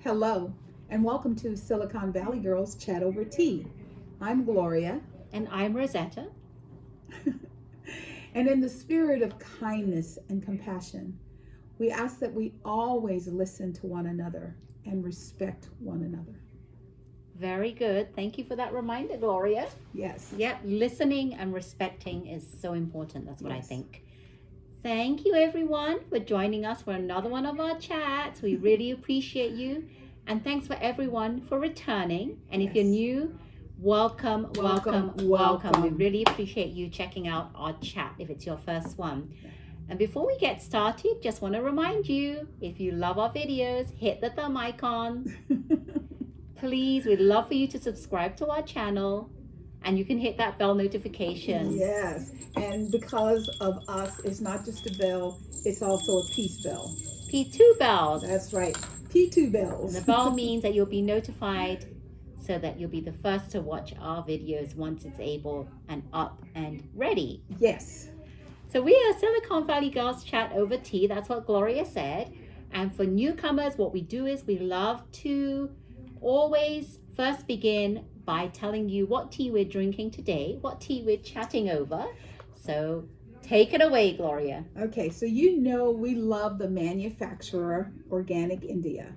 Hello, and welcome to Silicon Valley Girls Chat Over Tea. I'm Gloria, And I'm Rosetta. and in the spirit of kindness and compassion, we ask that we always listen to one another and respect one another. Very good. Thank you for that reminder, Gloria. Yes. Yep, listening and respecting is so important. That's what I Yes. think. Thank you, everyone, for joining us for another one of our chats. We really appreciate you. And thanks for everyone for returning. And if you're Yes. new, welcome. We really appreciate you checking out our chat if it's your first one. And before we get started, just want to remind you, if you love our videos, hit the thumb icon. Please, we'd love for you to subscribe to our channel, and you can hit that bell notification. Yes, and because of us, it's not just a bell, it's also a peace bell. P2 bells. That's right, P2 bells. And the bell means that you'll be notified so that you'll be the first to watch our videos once it's able and up and ready. Yes. So we are Silicon Valley Girls Chat Over Tea. That's what Gloria said. And for newcomers, what we do is we love to always first begin by telling you what tea we're drinking today, what tea we're chatting over. So take it away, Gloria. Okay, so you know we love the manufacturer Organic India,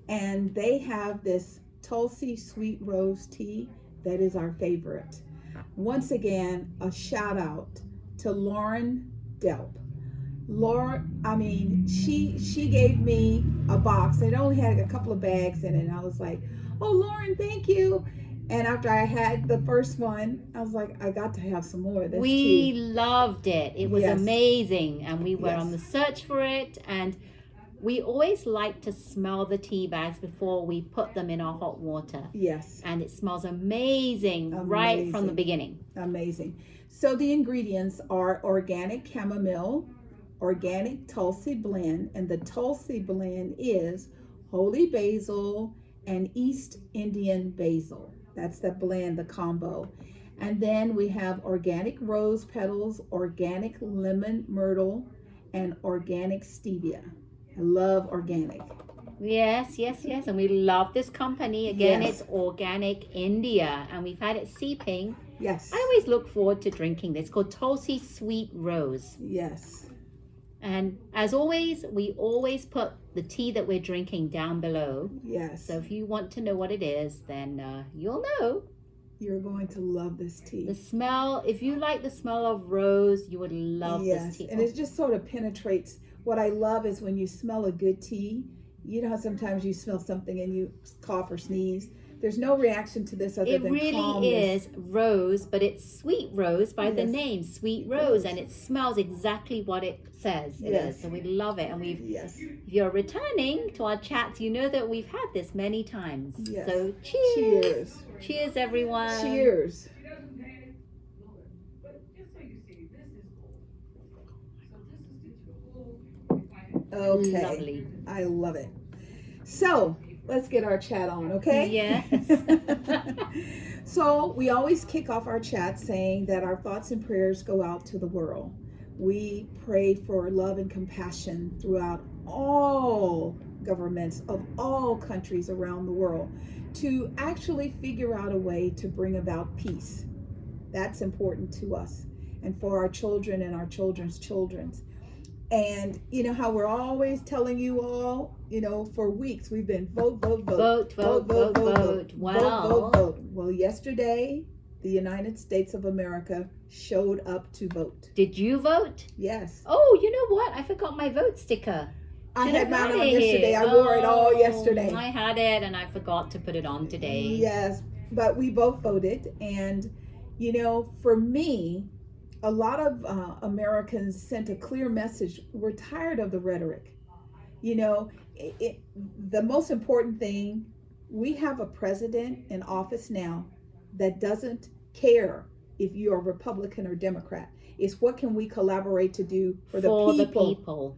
and they have this Tulsi sweet rose tea that is our favorite. Once again, a shout out to Lauren Delp. She gave me a box. It only had a couple of bags in it, and I was like, oh, Lauren, thank you. And after I had the first one, I was like, I got to have some more of this We tea. loved it. It was Yes. amazing. And we were Yes. on the search for it. And we always like to smell the tea bags before we put them in our hot water. Yes. And it smells amazing right from the Amazing. beginning. Amazing. So the ingredients are organic chamomile, organic Tulsi blend, and the Tulsi blend is holy basil and East Indian basil. That's the blend, the combo. And then we have organic rose petals, organic lemon myrtle, and organic stevia. I love organic. Yes. And we love this company. Again, Yes. It's Organic India. And we've had it seeping. Yes. I always look forward to drinking this. It's called Tulsi Sweet Rose. Yes. And as always, we always put the tea that we're drinking down below. Yes. So if you want to know what it is, then you'll know. You're going to love this tea. The smell, if you like the smell of rose, you would love this tea. And it just sort of penetrates. What I love is when you smell a good tea, you know how sometimes you smell something and you cough or sneeze. There's no reaction to this other than calmness. It really is rose, but it's sweet rose by the Yes. name, sweet rose, and it smells exactly what it says it Yes. is. So we love it. And Yes. if you're returning to our chats, you know that we've had this many times. Yes. So cheers. Cheers. Cheers, everyone. Cheers. Okay. Lovely. I love it. So let's get our chat on, okay? Yes. So we always kick off our chat saying that our thoughts and prayers go out to the world. We pray for love and compassion throughout all governments of all countries around the world to actually figure out a way to bring about peace. That's important to us and for our children and our children's children's. And you know how we're always telling you all, for weeks we've been vote. Well, yesterday, the United States of America showed up to vote. Did you vote? Yes. Oh, you know what? I forgot my vote sticker. I had mine on yesterday. I wore it all yesterday. I had it and I forgot to put it on today. Yes, but we both voted. And, for me, a lot of Americans sent a clear message. We're tired of the rhetoric. The most important thing, we have a president in office now that doesn't care if you're a Republican or Democrat. It's what can we collaborate to do for the people.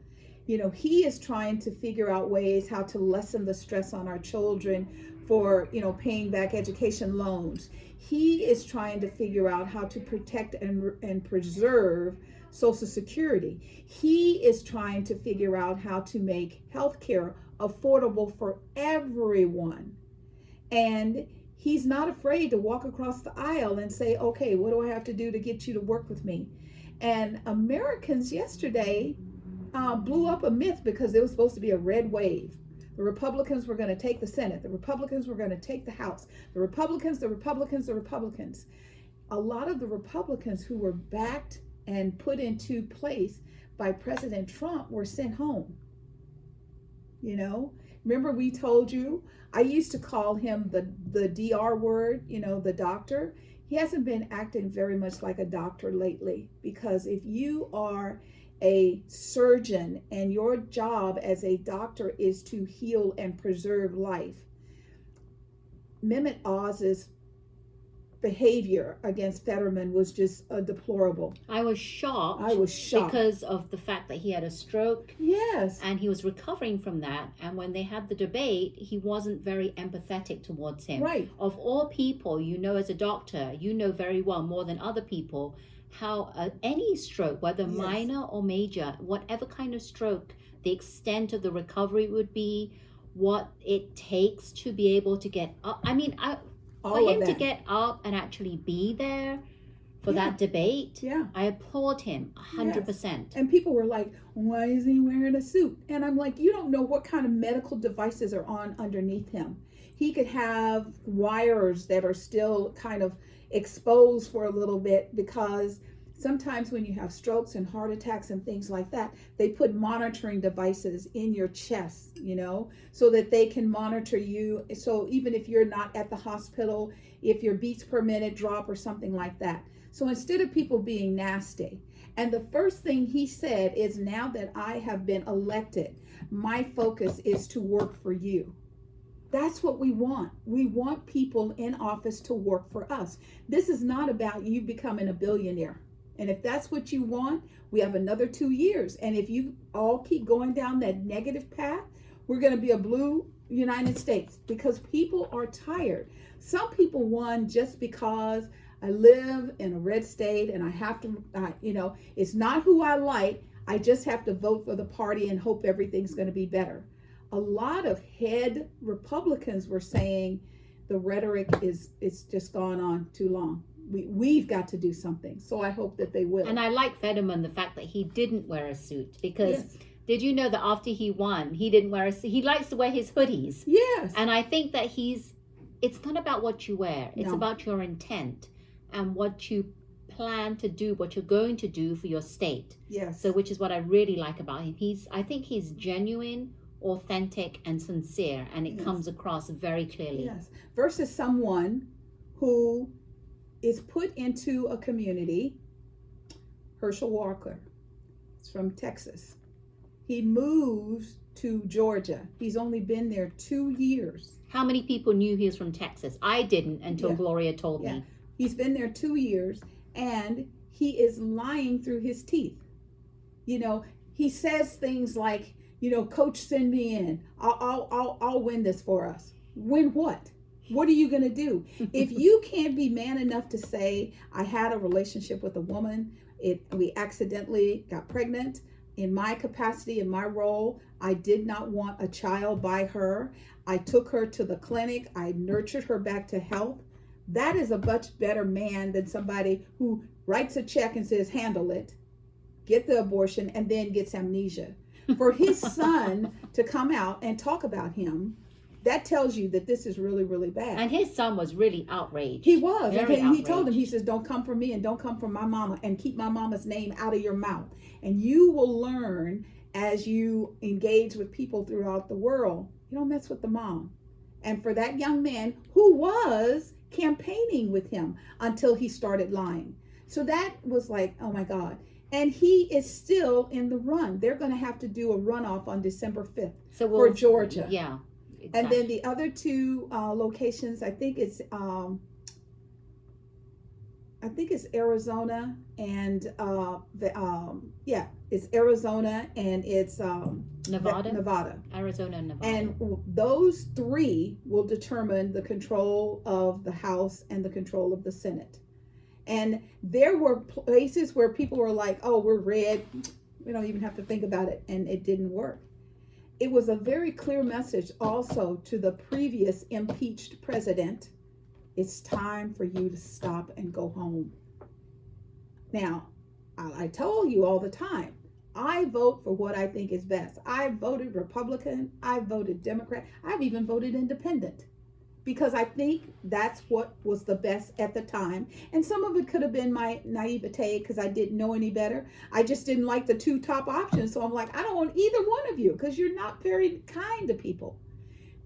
He is trying to figure out ways how to lessen the stress on our children for, paying back education loans. He is trying to figure out how to protect and preserve Social Security. He is trying to figure out how to make health care affordable for everyone. And he's not afraid to walk across the aisle and say, okay, what do I have to do to get you to work with me? And Americans yesterday blew up a myth because it was supposed to be a red wave. The Republicans were going to take the Senate. The Republicans were going to take the House. The Republicans. A lot of the Republicans who were backed and put into place by President Trump were sent home. Remember we told you, I used to call him the DR word, the doctor. He hasn't been acting very much like a doctor lately, because if you are a surgeon and your job as a doctor is to heal and preserve life, Mehmet Oz's behavior against Fetterman was just deplorable. I was shocked because of the fact that he had a stroke. Yes. And he was recovering from that. And when they had the debate, he wasn't very empathetic towards him. Right. Of all people, as a doctor, very well, more than other people, how any stroke, whether Yes. minor or major, whatever kind of stroke, the extent of the recovery would be, what it takes to be able to get up. For him to get up and actually be there for that debate, I applaud him 100%. Yes. And people were like, why is he wearing a suit? And I'm like, you don't know what kind of medical devices are on underneath him. He could have wires that are still kind of exposed for a little bit, because sometimes when you have strokes and heart attacks and things like that, they put monitoring devices in your chest, so that they can monitor you. So even if you're not at the hospital, if your beats per minute drop or something like that. So instead of people being nasty, and the first thing he said is, now that I have been elected, my focus is to work for you. That's what we want. We want people in office to work for us. This is not about you becoming a billionaire. And if that's what you want, we have another 2 years. And if you all keep going down that negative path, we're going to be a blue United States, because people are tired. Some people won just because I live in a red state and I have to, it's not who I like. I just have to vote for the party and hope everything's going to be better. A lot of head Republicans were saying the rhetoric it's just gone on too long. We've got to do something. So I hope that they will. And I like Fetterman, the fact that he didn't wear a suit, because did you know that after he won, he didn't wear a suit? He likes to wear his hoodies. Yes. And I think that it's not about what you wear. It's about your intent and what you plan to do, what you're going to do for your state. Yes. So which is what I really like about him. I think he's genuine, authentic, and sincere, and it comes across very clearly. Yes. Versus someone who is put into a community. Herschel Walker is from Texas. He moves to Georgia. He's only been there 2 years. How many people knew he was from Texas? I didn't until Gloria told me. He's been there 2 years, and he is lying through his teeth. He says things like, coach, send me in. I'll win this for us. Win what? What are you going to do? If you can't be man enough to say, I had a relationship with a woman, we accidentally got pregnant. In my capacity, in my role, I did not want a child by her. I took her to the clinic. I nurtured her back to health. That is a much better man than somebody who writes a check and says, handle it, get the abortion, and then gets amnesia. For his son to come out and talk about him, that tells you that this is really, really bad. And his son was really outraged. He was. And he told him, he says, don't come for me and don't come for my mama, and keep my mama's name out of your mouth. And you will learn as you engage with people throughout the world, you don't mess with the mom. And for that young man who was campaigning with him until he started lying. So that was like, oh my God. And he is still in the run. They're going to have to do a runoff on December 5th for Georgia. Yeah. Exactly. And then the other two locations, I think it's Arizona and it's Arizona and it's Nevada. Arizona and Nevada. And those three will determine the control of the House and the control of the Senate. And there were places where people were like, oh, we're red. We don't even have to think about it. And it didn't work. it was a very clear message also to the previous impeached president. It's time for you to stop and go home. Now, I told you all the time, I vote for what I think is best. I voted Republican, I voted Democrat, I've even voted independent because I think that's what was the best at the time. And some of it could have been my naivete because I didn't know any better. I just didn't like the two top options. So I'm like, I don't want either one of you because you're not very kind to people.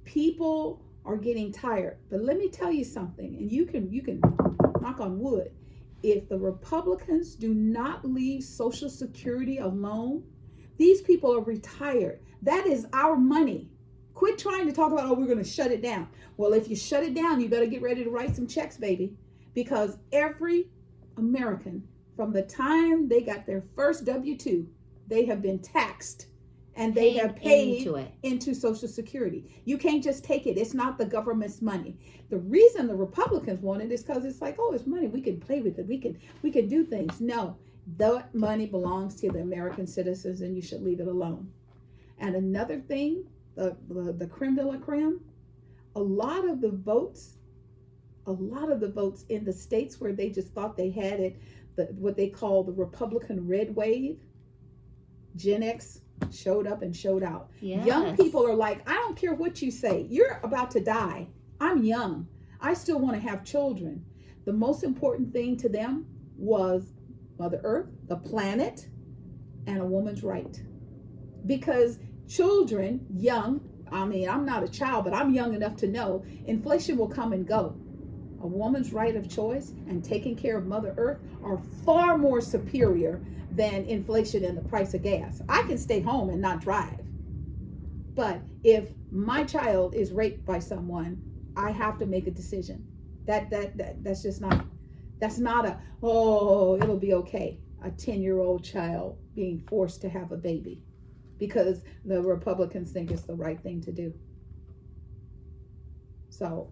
People are getting tired. But let me tell you something, and you can knock on wood. If the Republicans do not leave Social Security alone, these people are retired. That is our money. Quit trying to talk about, oh, we're going to shut it down. Well, if you shut it down, you better get ready to write some checks, baby. Because every American, from the time they got their first W-2, they have been taxed and they have paid into Social Security. You can't just take it. It's not the government's money. The reason the Republicans want it is because it's like, oh, it's money. We can play with it. We can do things. No, that money belongs to the American citizens, and you should leave it alone. And another thing, the creme de la creme, a lot of the votes in the states where they just thought they had it, what they call the Republican red wave, Gen X showed up and showed out. Yes. Young people are like, I don't care what you say. You're about to die. I'm young. I still want to have children. The most important thing to them was Mother Earth, the planet, and a woman's right. Because children, young, I mean, I'm not a child, but I'm young enough to know inflation will come and go. A woman's right of choice and taking care of Mother Earth are far more superior than inflation and the price of gas. I can stay home and not drive. But if my child is raped by someone, I have to make a decision. That's just not, that's not a, oh, it'll be okay. A 10-year-old child being forced to have a baby because the Republicans think it's the right thing to do. So,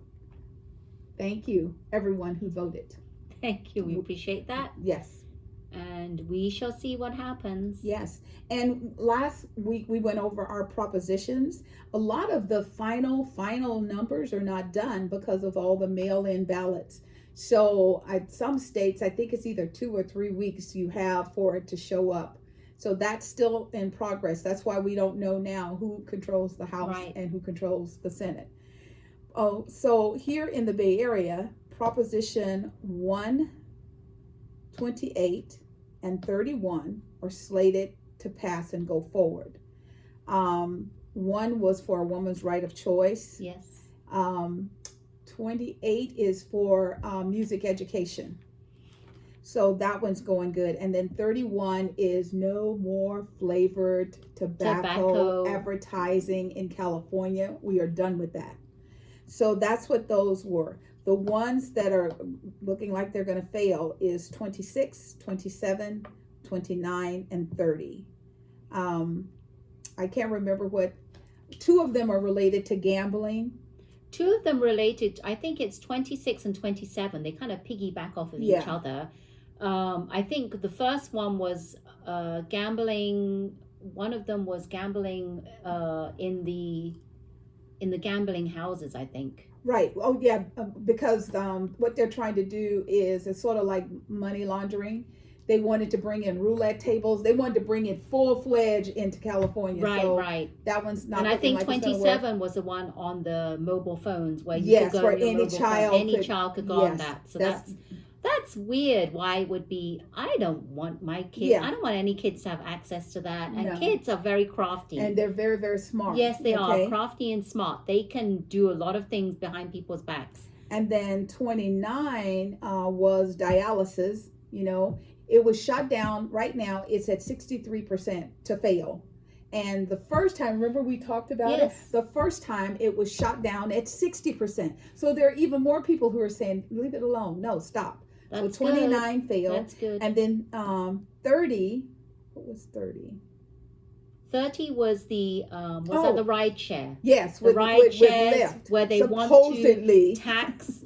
thank you, everyone who voted. Thank you. We appreciate that. Yes. And we shall see what happens. Yes. And last week we went over our propositions. A lot of the final numbers are not done because of all the mail-in ballots. So some states, I think it's either 2 or 3 weeks you have for it to show up. So that's still in progress. That's why we don't know now who controls the House and who controls the Senate. Oh, so here in the Bay Area, Proposition 1, 28, and 31 are slated to pass and go forward. One was for a woman's right of choice. Yes. 28 is for music education. So that one's going good. And then 31 is no more flavored tobacco advertising in California. We are done with that. So that's what those were. The ones that are looking like they're going to fail is 26, 27, 29, and 30. I can't remember what, 2 of them are related to gambling. 2 of them related, I think it's 26 and 27. They kind of piggyback off of each other. I think the first one was gambling. One of them was gambling in the gambling houses, I think. Right. Oh, yeah. Because what they're trying to do is it's sort of like money laundering. They wanted to bring in roulette tables. They wanted to bring it full-fledged into California. Right, so right. That one's not. And I think 27 was the one on the mobile phones where you could go where any child could go on that. So that's weird. Why it would be? I don't want my kids. I don't want any kids to have access to that. And kids are very crafty. And they're very, very smart. Yes, they are crafty and smart. They can do a lot of things behind people's backs. And then 29 was dialysis. You know, it was shut down. Right now, it's at 63% to fail. And the first time, remember we talked about it? The first time it was shot down at 60%. So there are even more people who are saying, leave it alone. No, stop. That's so 29 failed. That's good. And then 30, what was 30? 30 was the that the ride share? Yes, the ride shares with where they supposedly want to tax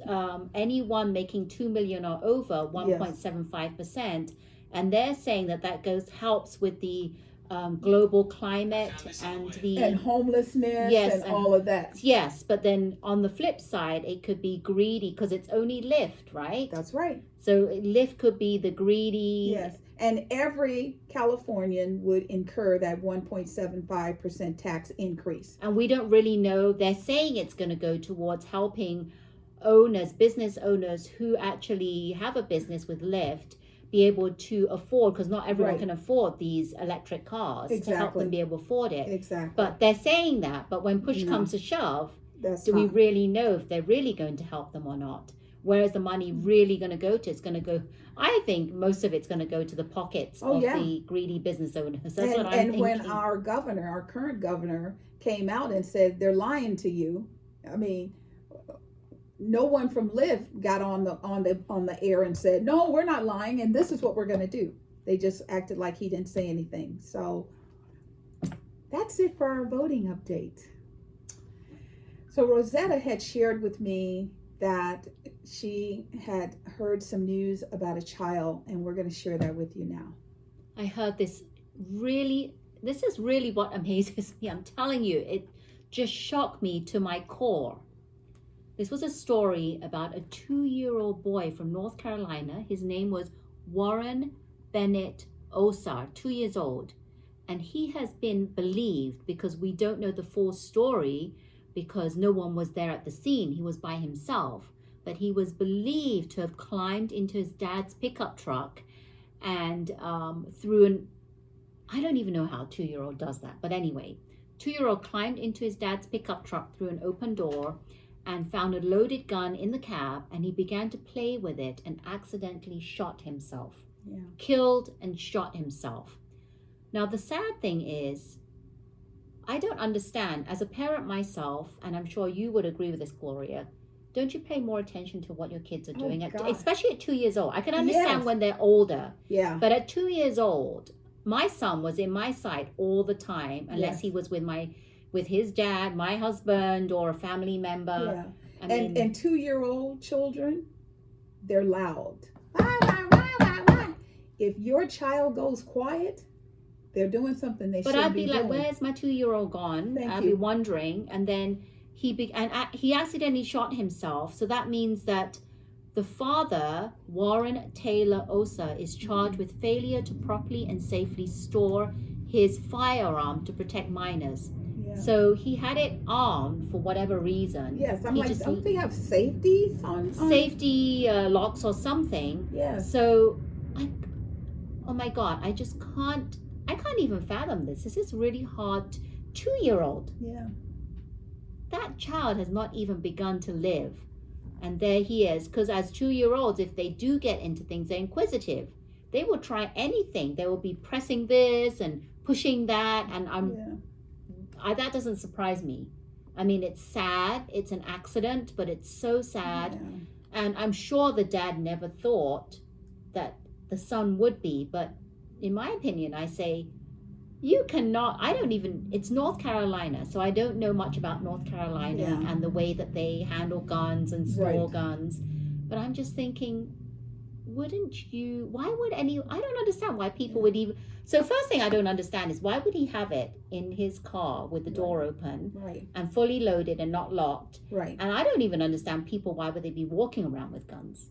anyone making 2 million or over 1.75%, and they're saying that helps with the global climate and and homelessness yes, and all of that. Yes, but then on the flip side, it could be greedy because it's only Lyft, right? That's right. So Lyft could be the greedy. Yes, and every Californian would incur that 1.75% tax increase. And we don't really know. They're saying it's going to go towards helping owners, business owners who actually have a business with Lyft, be able to afford, because not everyone Right. can afford these electric cars to help Exactly. them be able to afford it. Exactly. But they're saying that. But when push No. comes to shove, That's do we not. really know if they're really going to help them or not? Where is the money really going to go to? It's going to go, I think most of it's going to go to the pockets of the greedy business owners. That's what I'm thinking. When our governor, our current governor, came out and said they're lying to you, I mean, no one from Lyft got on the air and said, no, we're not lying, and this is what we're going to do. They just acted like he didn't say anything. So that's it for our voting update. So Rosetta had shared with me that she had heard some news about a child, and we're going to share that with you now. I heard this is really what amazes me. I'm telling you, it just shocked me to my core. This was a story about a 2-year-old boy from North Carolina. His name was Warren Bennett Osar, 2 years old. And he has been believed, because we don't know the full story, because no one was there at the scene. He was by himself. But he was believed to have climbed into his dad's pickup truck and I don't even know how a 2-year-old does that. But anyway, 2-year-old climbed into his dad's pickup truck through an open door and found a loaded gun in the cab, and he began to play with it and accidentally shot himself. Yeah. Killed and shot himself. Now, the sad thing is, I don't understand. As a parent myself, and I'm sure you would agree with this, Gloria, don't you pay more attention to what your kids are doing, especially at 2 years old? I can understand when they're older. Yeah. But at 2 years old, my son was in my sight all the time, unless he was with his dad, my husband, or a family member. Yeah. And 2-year-old children, they're loud. If your child goes quiet, they're doing something they shouldn't be doing. But I'd be like, where's my 2-year-old gone? I'd be wondering. And then he accidentally shot himself. So that means that the father, Warren Taylor Osa, is charged with failure to properly and safely store his firearm to protect minors. Yeah. So he had it armed for whatever reason. Yes, I'm like, don't they have safety safety locks or something? Yeah. So, oh my God, I can't even fathom this. This is really hard. 2-year-old. Yeah. That child has not even begun to live. And there he is. Because as 2-year-olds, if they do get into things, they're inquisitive. They will try anything. They will be pressing this and pushing that. And that doesn't surprise me. I mean, it's sad. It's an accident, but it's so sad. Yeah. And I'm sure the dad never thought that the son would be. But in my opinion, I say, you cannot, it's North Carolina, so I don't know much about North Carolina and the way that they handle guns and store guns. But I'm just thinking, I don't understand why people would even, so first thing I don't understand is why would he have it in his car with the door open and fully loaded and not locked? Right. And I don't even understand people, why would they be walking around with guns?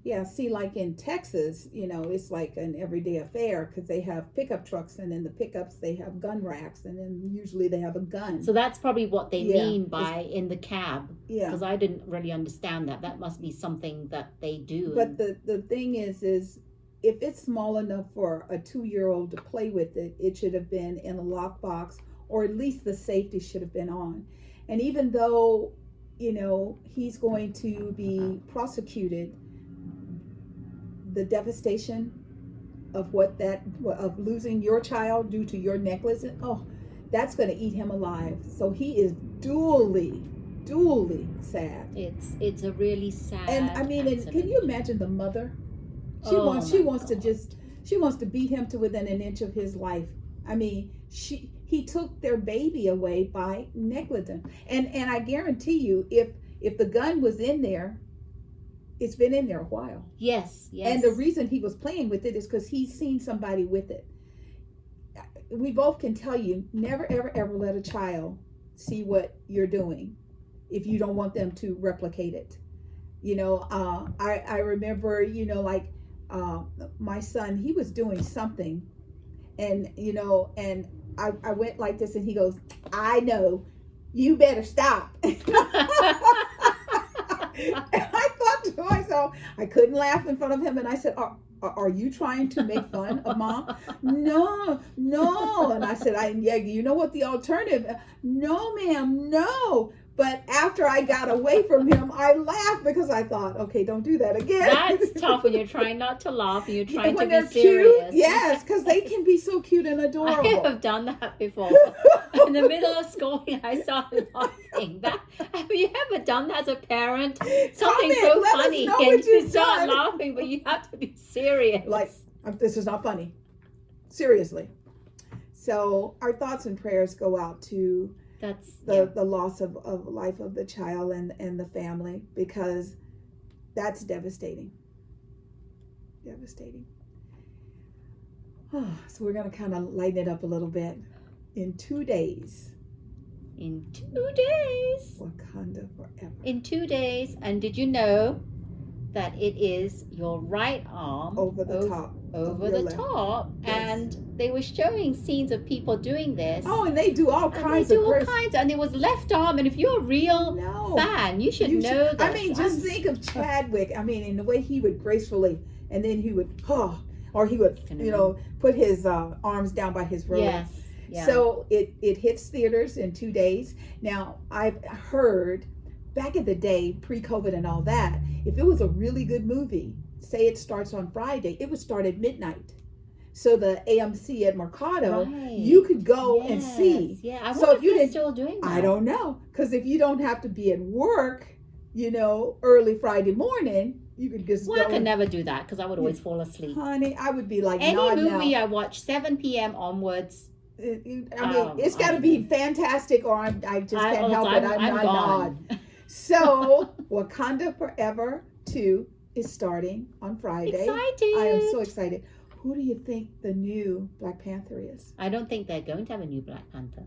Yeah, see, like in Texas, it's like an everyday affair because they have pickup trucks, and in the pickups they have gun racks, and then usually they have a gun. So that's probably what they mean by in the cab. Yeah. Because I didn't really understand that. That must be something that they do. But the thing is if it's small enough for a 2-year-old to play with it, it should have been in a lockbox, or at least the safety should have been on. And even though, he's going to be prosecuted, the devastation of of losing your child due to your negligence, that's going to eat him alive. So he is dually sad. It's a really sad. And I mean, can you imagine the mother? She wants to beat him to within an inch of his life. I mean, he took their baby away by negligence. And I guarantee you, if the gun was in there, it's been in there a while. Yes. And the reason he was playing with it is because he's seen somebody with it. we both can tell you, never, ever, ever let a child see what you're doing if you don't want them to replicate it. I remember, my son, he was doing something, and I went like this, and he goes, I know, you better stop. And I thought to myself, I couldn't laugh in front of him, and I said, are you trying to make fun of Mom? No. And I said, yeah, you know what the alternative? No, ma'am, no. But after I got away from him, I laughed because I thought, okay, don't do that again. That's tough when you're trying not to laugh and you're trying when to be serious. Cute, yes, because they can be so cute and adorable. I have done that before. In the middle of schooling, I started laughing. Have you ever done that as a parent? Something so funny, and you start laughing, but you have to be serious. Like, this is not funny. Seriously. So our thoughts and prayers go out to the loss of life of the child and the family, because that's devastating. Devastating. So we're going to kind of lighten it up a little bit. In 2 days. In 2 days. Wakanda forever. In 2 days. And did you know that it is your right arm over the top? Over the top. Yes. And they were showing scenes of people doing this. Oh, and they do all kinds of kinds. And it was left arm. And if you're a real fan, you should know this. I mean, just think of Chadwick. I mean, in the way he would gracefully, and then he would, or he would, put his arms down by his robe. Yes. Yeah. So it hits theaters in 2 days. Now, I've heard back in the day, pre-COVID and all that, if it was a really good movie, say it starts on Friday, it would start at midnight. So the AMC at Mercado, you could go and see. Yeah, I wonder if they're still doing that. I don't know, because if you don't have to be at work, early Friday morning, you could just go. I could never do that because I would always fall asleep. Honey, I would be like, any movie I watch 7 p.m. onwards. It's got to be fantastic, or I just can't help it. I'm gone. So, Wakanda Forever 2 is starting on Friday. Excited! I am so excited. Who do you think the new Black Panther is? I don't think they're going to have a new Black Panther.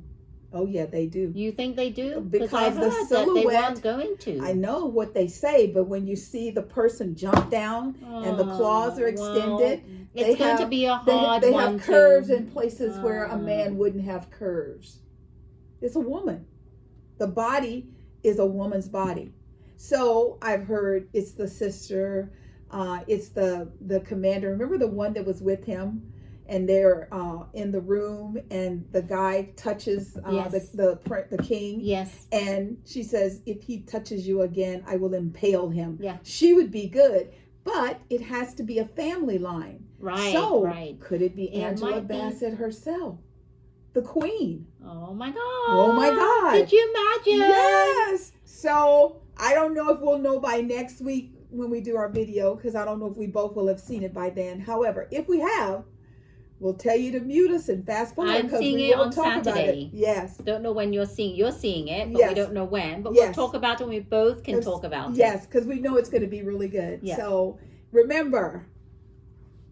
Oh yeah, they do. You think they do? Because the silhouette, that they weren't going to. I know what they say, but when you see the person jump down and the claws are extended, it's going to be a hard They one have curves in places where a man wouldn't have curves. It's a woman. The body is a woman's body. So I've heard it's the sister, it's the commander. Remember the one that was with him? And they're in the room, and the guy touches the king. Yes. And she says, if he touches you again, I will impale him. Yeah. She would be good, but it has to be a family line. Right. So could it be Angela Bassett herself, the queen? Oh my God. Oh my God. Could you imagine? Yes. So I don't know if we'll know by next week when we do our video, because I don't know if we both will have seen it by then. However, if we have, we'll tell you to mute us and fast forward. I'm seeing it on Saturday. Yes. Don't know when you're seeing it, but we don't know when. But we'll talk about it when we both can talk about it. Yes, because we know it's going to be really good. Yeah. So remember,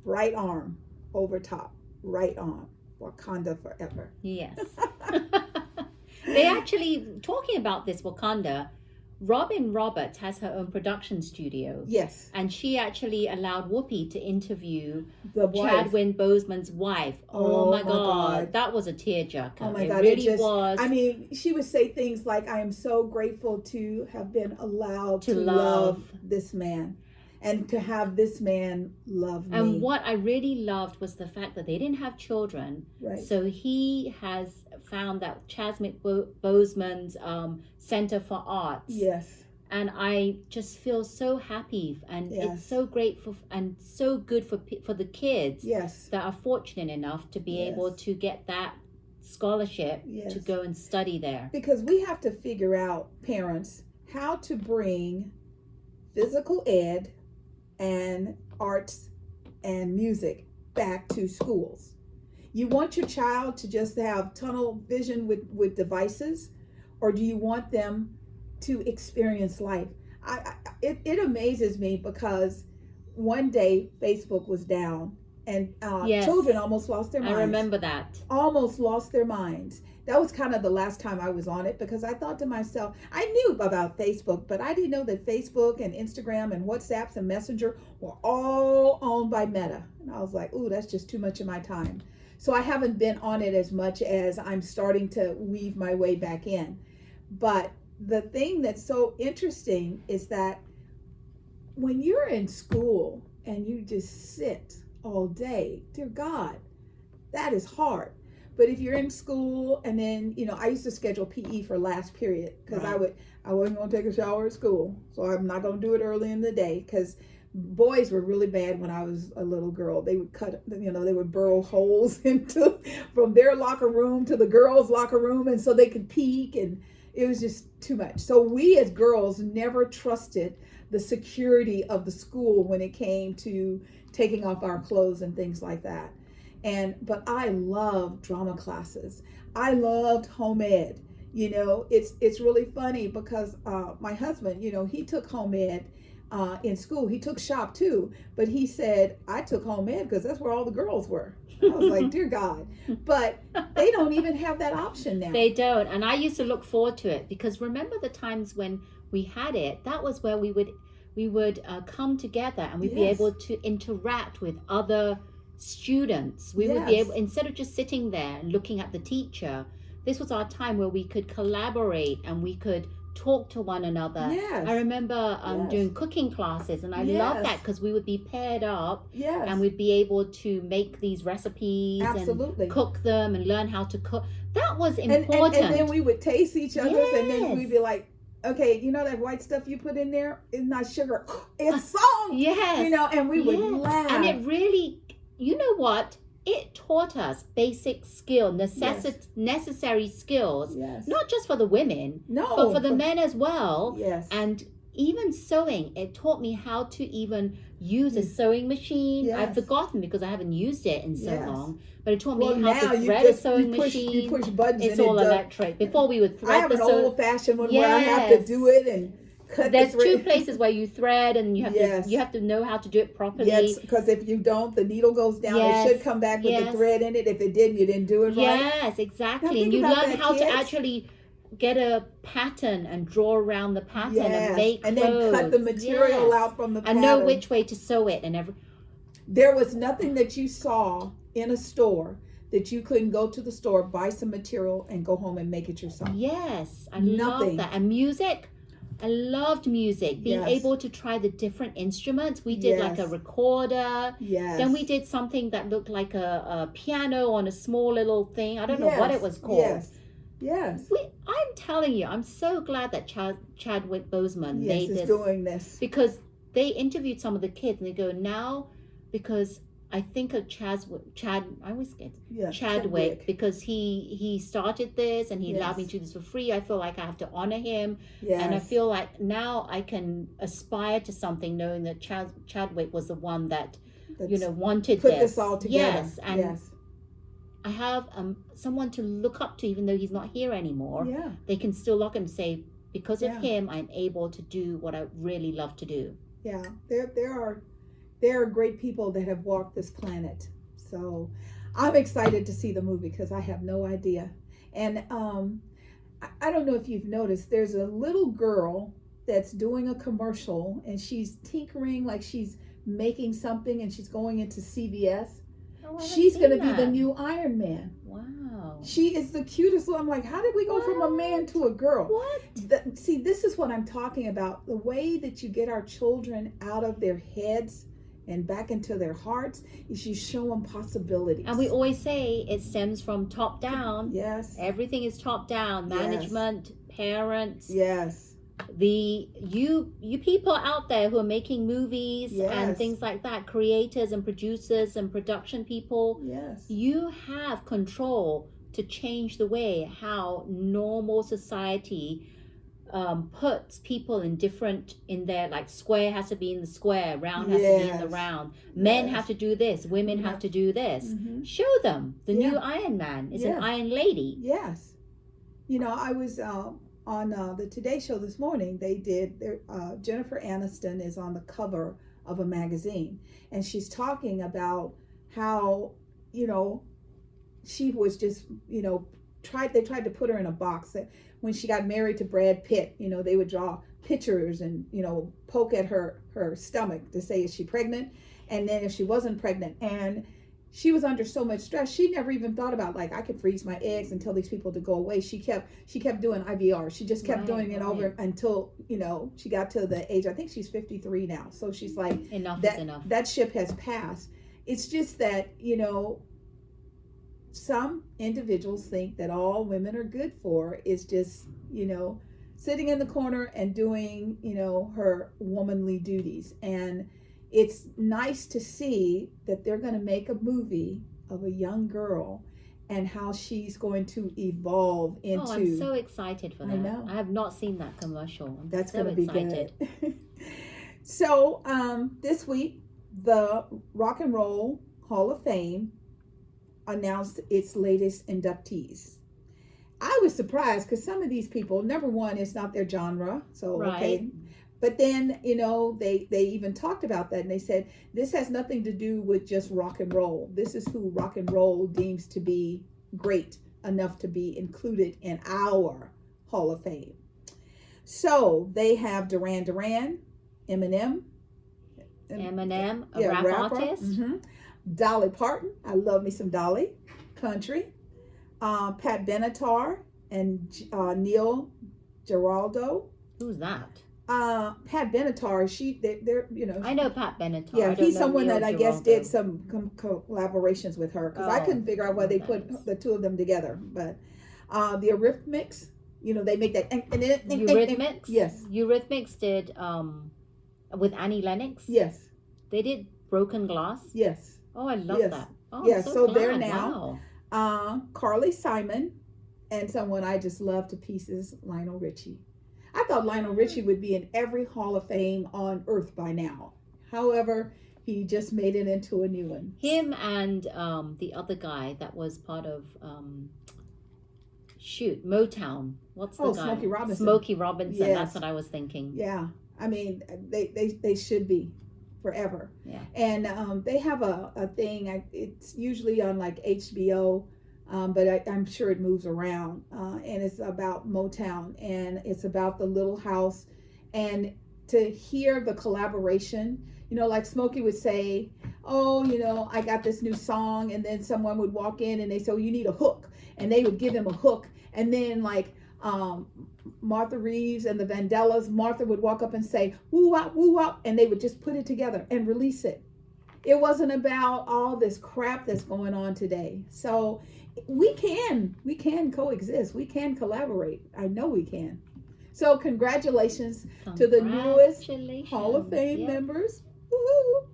right arm over top, right arm, Wakanda forever. Yes. They actually, talking about this Wakanda, Robin Roberts has her own production studio. Yes. And she actually allowed Whoopi to interview Chadwick Boseman's wife. Oh my God. That was a tearjerker. Oh my God. It really was. I mean, she would say things like, I am so grateful to have been allowed to love this man. And to have this man love me. And what I really loved was the fact that they didn't have children. Right. So he has found that Chadwick Boseman's Center for Arts. Yes. And I just feel so happy, and it's so grateful and so good for the kids that are fortunate enough to be able to get that scholarship to go and study there. Because we have to figure out, parents, how to bring physical ed and arts and music back to schools. You want your child to just have tunnel vision with devices, or do you want them to experience life? It amazes me because one day Facebook was down and Yes. children almost lost their minds. I remember that. Almost lost their minds. That was kind of the last time I was on it, because I thought to myself, I knew about Facebook, but I didn't know that Facebook and Instagram and WhatsApps and Messenger were all owned by Meta. And I was like, ooh, that's just too much of my time. So I haven't been on it as much as I'm starting to weave my way back in. But the thing that's so interesting is that when you're in school and you just sit all day, dear God, that is hard. But if you're in school and then, I used to schedule PE for last period, because Right. I wasn't going to take a shower at school. So I'm not going to do it early in the day, because boys were really bad when I was a little girl. They would they would burrow holes from their locker room to the girls' locker room, and so they could peek, and it was just too much. So we as girls never trusted the security of the school when it came to taking off our clothes and things like that. But I loved drama classes. I loved home ed. It's really funny because my husband, he took home ed in school. He took shop too, but he said, I took home ed because that's where all the girls were. I was like, dear God. But they don't even have that option now. They don't. And I used to look forward to it, because remember the times when we had it, that was where we would come together, and we'd be Yes. able to interact with other students. We would be Yes. able, instead of just sitting there and looking at the teacher, this was our time where we could collaborate and we could talk to one another. Yes. I remember Yes. doing cooking classes, and I Yes. loved that, because we would be paired up Yes. and we'd be able to make these recipes Absolutely. and cook them and learn how to cook. That was And important. then we would taste each other's, and then Yes. we'd be like, okay, that white stuff you put in there is not sugar, it's salt. Yes. And we would Yes. laugh. And it really, you know what? It taught us basic skill, necessary skills, Yes. not just for the women, No. but for the men as well. Yes. And even sewing, it taught me how to even use a sewing machine. Yes. I've forgotten because I haven't used it in so Yes. long, but it taught me Well, how now to you thread a just sewing you push machine. buttons. It's and all it does. electric. Before we would I thread have the an sewing. old-fashioned one where I have to Yes. do it and cut There's the two thread. places where you thread, and you have Yes. to know how to do it properly. Yes, because if you don't, the needle goes down. Yes. It should come back with the Yes. thread in it. If it didn't, you didn't do it right. Yes, Now exactly. think And you about learn that, how to kids. actually get a pattern and draw around the pattern Yes. and make and clothes. then cut the material Yes. out from the pattern. And know which way to sew it and every. There was nothing that you saw in a store that you couldn't go to the store, buy some material, and go home and make it yourself. Yes, I Nothing. love that. And music, I loved music. Being Yes. able to try the different instruments. We did like a Yes. recorder. Yes. Then we did something that looked like a piano on a small little thing. I don't know what it was called. Yes. Yes. I'm telling you, I'm so glad that Chadwick Boseman Yes, made is this, doing this. because they interviewed some of the kids and they go, now, because I think of I always get Yeah. Chadwick, because he started this and he allowed me Yes. to do this for free. I feel like I have to honor him. Yes. And I feel like now I can aspire to something, knowing that Chadwick was the one that, wanted put this. this all together. Yes, and yes. I have someone to look up to, even though he's not here anymore. Yeah. They can still look and say, because of Yeah. him, I'm able to do what I really love to do. Yeah. There are great people that have walked this planet. So I'm excited to see the movie because I have no idea. And I don't know if you've noticed, there's a little girl that's doing a commercial and she's tinkering, like she's making something, and she's going into CVS. Oh, I haven't She's going to seen be the that. new Iron Man. Wow. She is the cutest little. I'm like, how did we go from a man to a girl? What? See, this is what I'm talking about. The way that you get our children out of their heads and back into their hearts is you show them possibilities. And we always say it stems from top down. Yes. Everything is top down. Yes. Management, parents, Yes. you people out there who are making movies and Yes. things like that, creators and producers and production people, Yes. you have control to change the way how normal society puts people in their, like, square has to be in the square, round has to be in the Yes. on. Men Yes. have to do this, women have to do this. Mhm. Show them the new Yeah. Iron Man is Yeah. an Iron Lady. Yes. I was on the Today Show this morning. They did Jennifer Aniston is on the cover of a magazine, and she's talking about how, you know, she was just, you know, they tried to put her in a box. That when she got married to Brad Pitt, you know, they would draw pictures and, you know, poke at her stomach to say, is she pregnant? And then if she wasn't pregnant, and she was under so much stress, she never even thought about, like, I could freeze my eggs and tell these people to go away. She kept doing IVR. She just kept doing it over until, you know, she got to the age, I think she's 53 now. So she's like, enough is enough. That ship has passed. It's just that, you know, some individuals think that all women are good for is just, you know, sitting in the corner and doing, you know, her womanly duties. And it's nice to see that they're going to make a movie of a young girl and how she's going to evolve into. Oh, I'm so excited for that. I know. I have not seen that commercial. That's so going to be excited. good. So this week, the Rock and Roll Hall of Fame announced its latest inductees. I was surprised because some of these people, number one, it's not their genre. So, right. Okay. But then, you know, they even talked about that, and they said, this has nothing to do with just rock and roll. This is who rock and roll deems to be great enough to be included in our Hall of Fame. So they have Duran Duran, Eminem, a rap artist. Mm-hmm. Dolly Parton, I love me some Dolly, country. Pat Benatar and Neil Giraldo. Who's that? Pat Benatar, they're you know. I know Pat Benatar. Yeah, he's someone Neil that I guess did some collaborations with her, because I couldn't figure out why they put the two of them together. But the Eurythmics, you know, they make that. And Eurythmics? Yes. Eurythmics did with Annie Lennox? Yes. They did Broken Glass? Yes. Oh, I love that. Oh, yes, so they're now. Wow. Carly Simon, and someone I just love to pieces, Lionel Richie. I thought Lionel Richie would be in every Hall of Fame on earth by now. However, he just made it into a new one. Him and the other guy that was part of Motown. What's the guy? Smokey Robinson. Smokey Robinson. Yes. That's what I was thinking. Yeah, I mean, they should be forever. Yeah. And they have a thing. It's usually on like HBO. But I'm sure it moves around, and it's about Motown, and it's about the Little House, and to hear the collaboration, you know, like Smokey would say, oh, you know, I got this new song, and then someone would walk in and they say, oh, you need a hook, and they would give him a hook, and then like Martha Reeves and the Vandellas, Martha would walk up and say, woo-wop, woo-wop, and they would just put it together and release it. It wasn't about all this crap that's going on today. So we can coexist. We can collaborate. I know we can. So congratulations to the newest Hall of Fame members. Woo-hoo.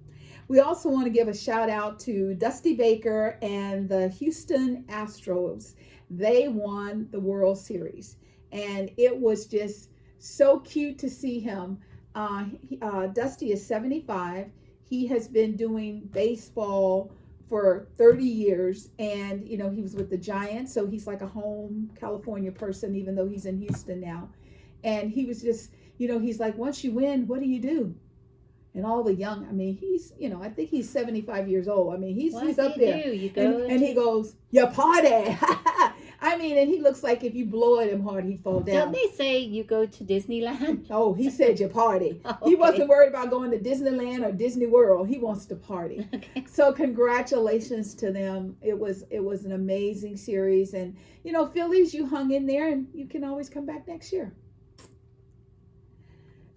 We also want to give a shout out to Dusty Baker and the Houston Astros. They won the World Series, and it was just so cute to see him. Dusty is 75. He has been doing baseball for 30 years, and you know, he was with the Giants, so he's like a home California person, even though he's in Houston now. And he was just, you know, he's like, once you win, what do you do? And all the young, I mean, he's, you know, I think he's 75 years old. I mean, he's up there. And he goes, you party. I mean, and he looks like if you blow at him hard, he'd fall down. Don't they say you go to Disneyland? Oh, he said you party. Okay. He wasn't worried about going to Disneyland or Disney World. He wants to party. Okay. So congratulations to them. It was an amazing series. And, you know, Phillies, you hung in there, and you can always come back next year.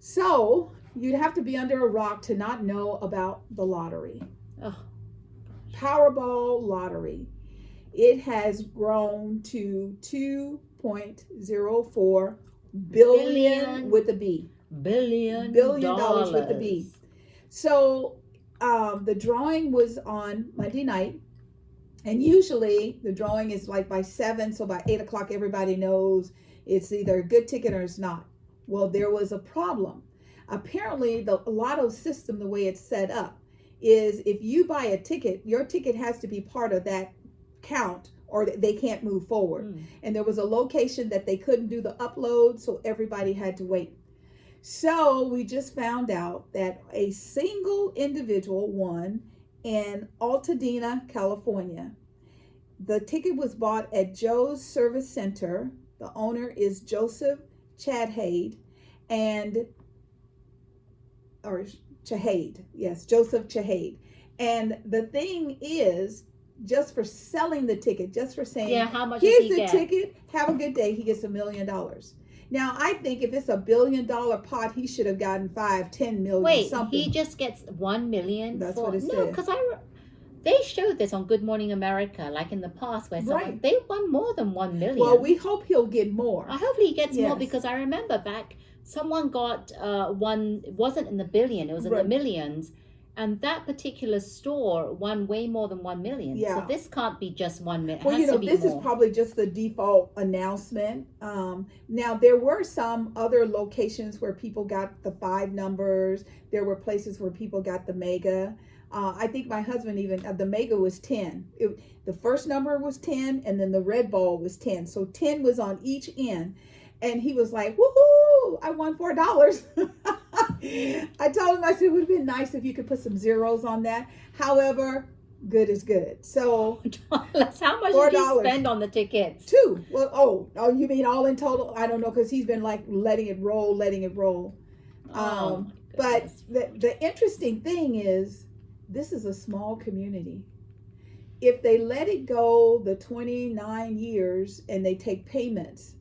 So you'd have to be under a rock to not know about the lottery. Oh. Powerball lottery. It has grown to $2.04 billion with a B. Billion dollars with a B. So the drawing was on Monday night, and usually the drawing is like by 7, so by 8 o'clock everybody knows it's either a good ticket or it's not. Well, there was a problem. Apparently the lotto system, the way it's set up, is if you buy a ticket, your ticket has to be part of that count, or they can't move forward. And there was a location that they couldn't do the upload, so everybody had to wait. So we just found out that a single individual won in Altadena, California. The ticket was bought at Joe's Service Center. The owner is Joseph Chadhade and or Chahade. Yes, Joseph Chahade. And the thing is, just for selling the ticket, just for saying, Yeah, how much here's does he the get? ticket, have a good day, he gets $1 million. Now, I think if it's $1 billion pot, he should have gotten 5-10 million. Wait, something. he just gets 1 million. That's for, what it no, said. because they showed this on Good Morning America, like in the past, where someone they won more than 1 million. Well, we hope he'll get more. Hopefully he gets more, Yes. because I remember back someone got one. It wasn't in the billion; it was in the millions. And that particular store won way more than 1 million. Yeah. So this can't be just 1 million. Well, this is probably just the default announcement. Now, there were some other locations where people got the 5 numbers. There were places where people got the mega. I think my husband even, the mega was 10. The first number was 10, and then the red ball was 10. So 10 was on each end. And he was like, woohoo, I won $4. I told him, I said, it would have been nice if you could put some zeros on that. However, good is good. So how much did you spend on the tickets? 2. Well, oh, you mean all in total? I don't know, because he's been like letting it roll. But the interesting thing is, this is a small community. If they let it go the 29 years and they take payments,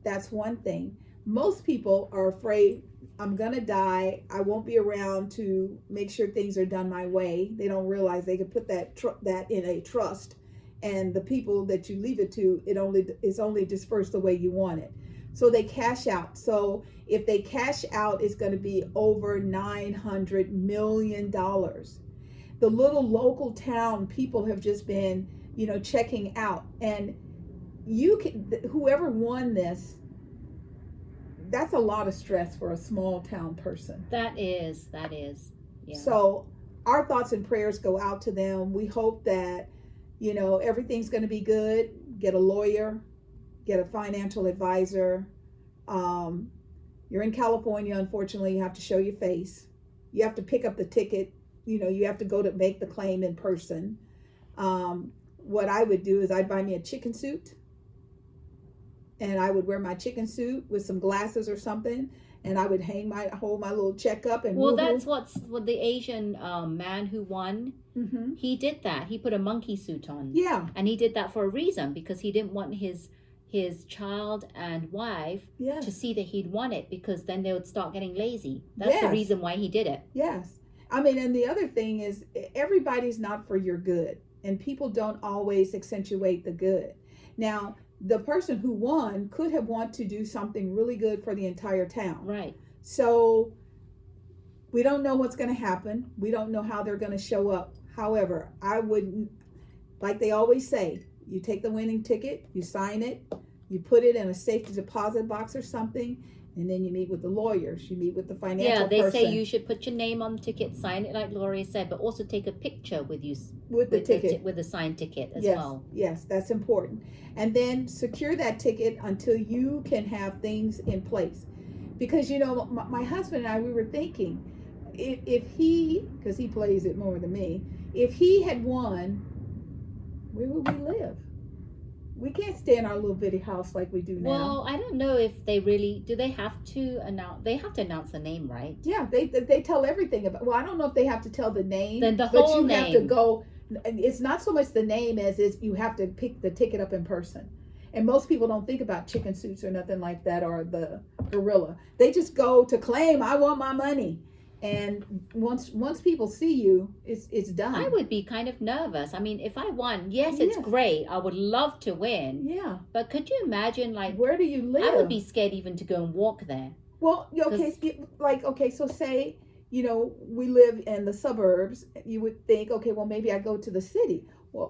that's one thing. Most people are afraid, I'm going to die. I won't be around to make sure things are done my way. They don't realize they could put that in a trust, and the people that you leave it to, it's only dispersed the way you want it. So they cash out. So if they cash out, it's going to be over $900 million. The little local town people have just been, checking out, and whoever won this, that's a lot of stress for a small town person. That is. Yeah. So our thoughts and prayers go out to them. We hope that, everything's going to be good. Get a lawyer, get a financial advisor. You're in California, unfortunately, you have to show your face. You have to pick up the ticket. You have to go to make the claim in person. What I would do is I'd buy me a chicken suit, and I would wear my chicken suit with some glasses or something, and I would hold my little check up. And that's what the Asian man who won, he did that. He put a monkey suit on. Yeah. And he did that for a reason, because he didn't want his child and wife to see that he'd won it, because then they would start getting lazy. That's the reason why he did it. Yes. I mean, and the other thing is, everybody's not for your good, and people don't always accentuate the good. Now, the person who won could have wanted to do something really good for the entire town. Right. So we don't know what's going to happen. We don't know how they're going to show up. However, I wouldn't, like they always say, you take the winning ticket, you sign it, you put it in a safety deposit box or something, and then you meet with the lawyers, you meet with the financial person. Yeah, they say you should put your name on the ticket, sign it like Gloria said, but also take a picture with you. With the ticket. With the signed ticket as well. Yes, that's important. And then secure that ticket until you can have things in place. Because, my husband and I, we were thinking, if he, because he plays it more than me, if he had won, where would we live? We can't stay in our little bitty house like we do now. Well, I don't know if they really do. They have to announce. They have to announce the name, right? Yeah, they tell everything about. Well, I don't know if they have to tell the name. Then the whole name. But you have to go. It's not so much the name as is you have to pick the ticket up in person. And most people don't think about chicken suits or nothing like that, or the gorilla. They just go to claim, I want my money. And once people see you, it's done. I would be kind of nervous. I mean, if I won, it's great. I would love to win. Yeah. But could you imagine, where do you live? I would be scared even to go and walk there. Well, so say, we live in the suburbs. You would think, okay, well, maybe I go to the city. Well,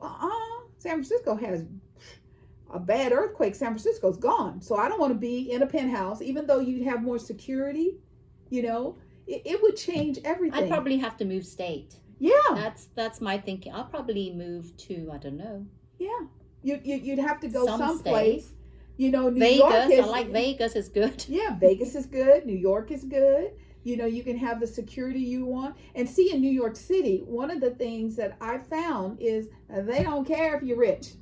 San Francisco has a bad earthquake. San Francisco's gone. So I don't want to be in a penthouse, even though you'd have more security, It would change everything. I'd probably have to move state. Yeah. That's my thinking. I'll probably move to, I don't know. Yeah. You'd have to go someplace. New Vegas, York is, I like Vegas is good. Yeah, Vegas is good. New York is good. You can have the security you want. And see, in New York City, one of the things that I found is they don't care if you're rich.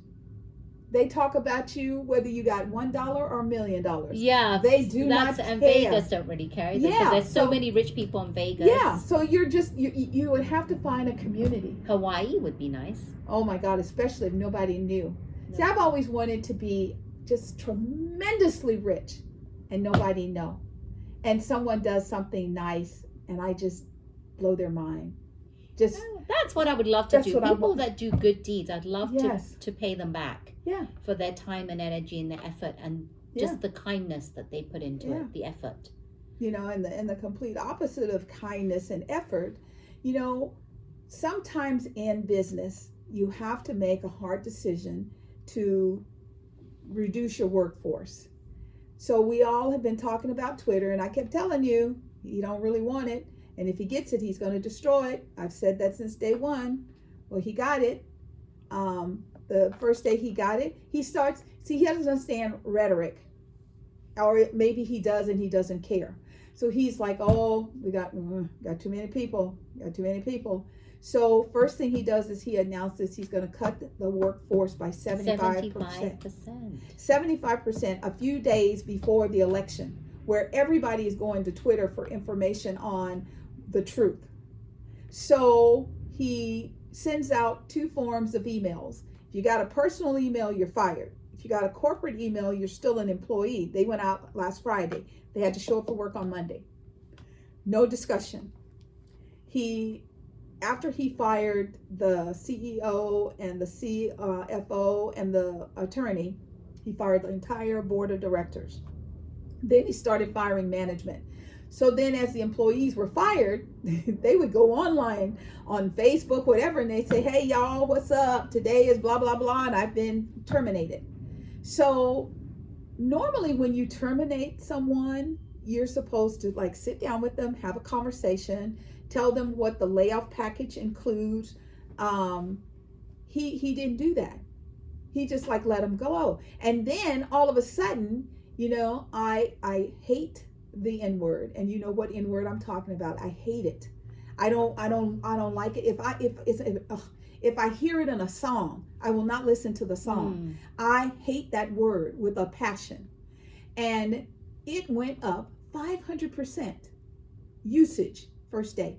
They talk about you whether you got $1 or $1 million. Yeah, They do not care. And Vegas don't really care either, because there's so many rich people in Vegas. Yeah, so you're just you would have to find a community. Hawaii would be nice. Oh my God, especially if nobody knew. No. See, I've always wanted to be just tremendously rich and nobody know. And someone does something nice and I just blow their mind. That's what I would love to do. People that do good deeds, I'd love to pay them back. Yeah. For their time and energy and their effort and just the kindness that they put into it, the effort. And the complete opposite of kindness and effort, sometimes in business, you have to make a hard decision to reduce your workforce. So we all have been talking about Twitter, and I kept telling you, he don't really want it. And if he gets it, he's going to destroy it. I've said that since day one. Well, he got it. The first day he got it, he doesn't understand rhetoric. Or maybe he does and he doesn't care. So he's like, oh, we got too many people. Got too many people. So first thing he does is he announces he's going to cut the workforce by 75%. 75% a few days before the election, where everybody is going to Twitter for information on the truth. So he sends out 2 forms of emails. If you got a personal email, you're fired. If you got a corporate email, you're still an employee. They went out last Friday. They had to show up for work on Monday. No discussion. After he fired the CEO and the CFO and the attorney, he fired the entire board of directors. Then he started firing management. So then as the employees were fired, they would go online on Facebook, whatever, and they say, hey, y'all, what's up? Today is blah, blah, blah, and I've been terminated. So normally when you terminate someone, you're supposed to sit down with them, have a conversation, tell them what the layoff package includes. He didn't do that. He just let them go. And then all of a sudden, I hate the N-word, and you know what N-word I'm talking about. I hate it. I don't like it. If I hear it in a song, I will not listen to the song. I hate that word with a passion. And it went up 500% usage first day.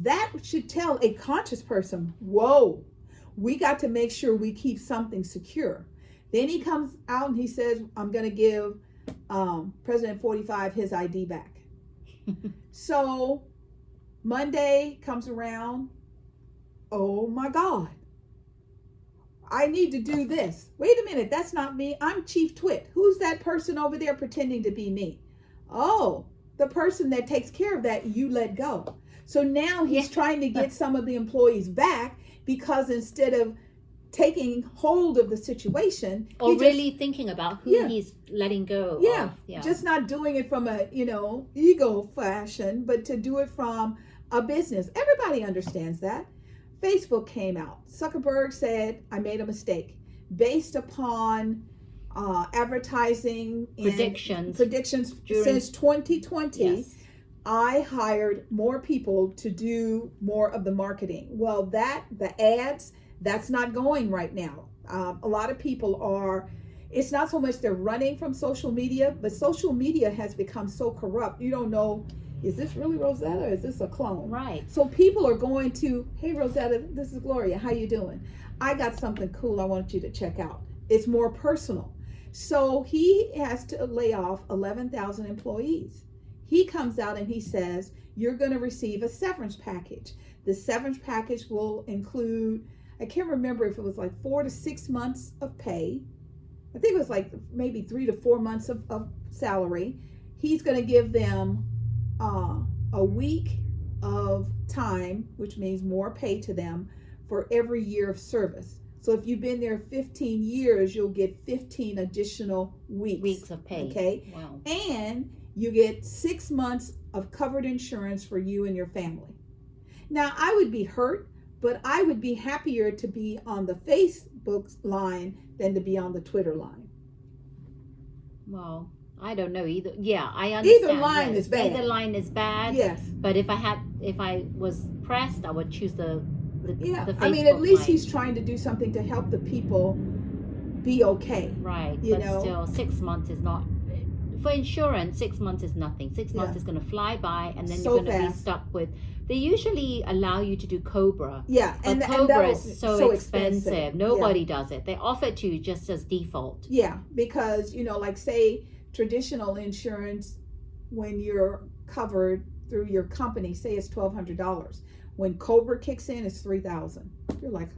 That should tell a conscious person, whoa, we got to make sure we keep something secure. Then he comes out and he says, I'm going to give President 45 his ID back. So Monday comes around. Oh my God. I need to do this. Wait a minute. That's not me. I'm Chief Twit. Who's that person over there pretending to be me? Oh, the person that takes care of that, you let go. So now he's trying to get some of the employees back, because instead of taking hold of the situation, or really thinking about who he's letting go of. Just not doing it from a ego fashion, but to do it from a business. Everybody understands that. Facebook came out. Zuckerberg said, I made a mistake based upon advertising predictions since 2020. Yes. I hired more people to do more of the marketing. Well, the ads, that's not going right now. A lot of people it's not so much they're running from social media, but social media has become so corrupt. You don't know, is this really Rosetta or is this a clone? Right. So people are going to, hey Rosetta, this is Gloria, how you doing? I got something cool I want you to check out. It's more personal. So he has to lay off 11,000 employees. He comes out and he says, you're going to receive a severance package. The severance package will include, I can't remember if it was 4 to 6 months of pay. I think it was maybe 3 to 4 months of salary. He's going to give them a week of time, which means more pay to them for every year of service. So if you've been there 15 years, you'll get 15 additional weeks of pay. Okay. Wow. And you get 6 months of covered insurance for you and your family. Now, I would be hurt, but I would be happier to be on the Facebook line than to be on the Twitter line. Wow. I don't know either. Yeah, I understand. Either line is bad. Either line is bad. Yes. But if I was pressed, I would choose the Facebook I mean, at least line. he's trying to do something to help the people be okay. Right. You but know? Still, 6 months is not. For insurance, 6 months is nothing. 6 months is going to fly by, and then So you're going to be fast. stuck with. They usually allow you to do Cobra. Yeah, But and Cobra that is was so expensive. Nobody does it. They offer it to you just as default. Yeah, because like say traditional insurance, when you're covered through your company, say it's $1,200. When Cobra kicks in, it's $3,000. You're like,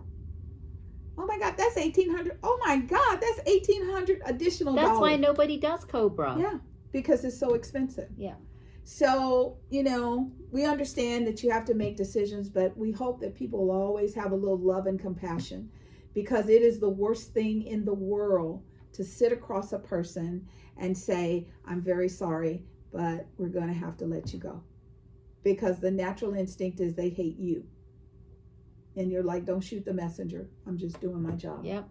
oh my God, that's $1,800. Oh my God, that's $1,800 additional. That's why nobody does Cobra. Yeah, because it's so expensive. Yeah. So, we understand that you have to make decisions, but we hope that people will always have a little love and compassion, because it is the worst thing in the world to sit across a person and say, I'm very sorry, but we're going to have to let you go. Because the natural instinct is they hate you. And you're like, don't shoot the messenger. I'm just doing my job. Yep.